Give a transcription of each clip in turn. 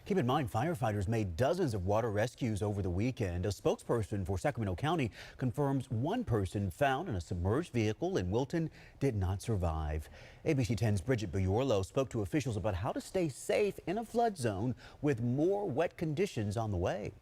Keep in mind, firefighters made dozens of water rescues over the weekend. A spokesperson for Sacramento County confirms one person found in a submerged vehicle in Wilton did not survive. ABC 10's Bridget Buyorlo spoke to officials about how to stay safe in a flood zone with more wet conditions on the way.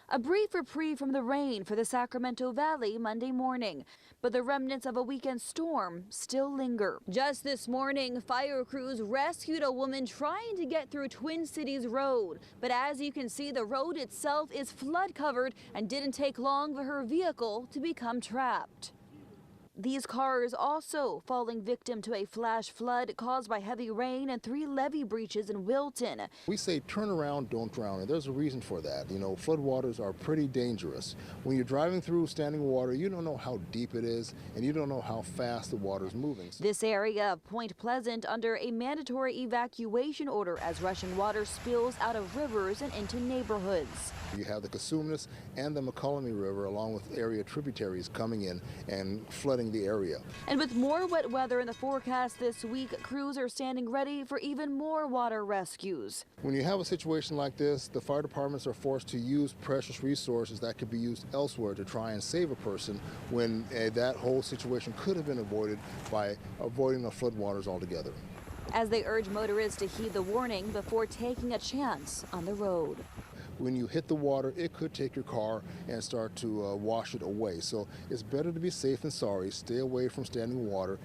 A brief reprieve from the rain for the Sacramento Valley Monday morning, but the remnants of a weekend storm still linger. Just this morning, fire crews rescued a woman trying to get through Twin Cities Road. But as you can see, the road itself is flood covered and didn't take long for her vehicle to become trapped. These cars also falling victim to a flash flood caused by heavy rain and 3 levee breaches in Wilton. We say turn around, don't drown, and there's a reason for that. You know, floodwaters are pretty dangerous. When you're driving through standing water, you don't know how deep it is, and you don't know how fast the water is moving. This area of Point Pleasant under a mandatory evacuation order as rushing water spills out of rivers and into neighborhoods. You have the Cosumnes and the McCollum River along with area tributaries coming in and flooding the area. And with more wet weather in the forecast this week, crews are standing ready for even more water rescues. When you have a situation like this, the fire departments are forced to use precious resources that could be used elsewhere to try and save a person when that whole situation could have been avoided by avoiding the floodwaters altogether. As they urge motorists to heed the warning before taking a chance on the road. When you hit the water, it could take your car and start to wash it away. So it's better to be safe than sorry. Stay away from standing water.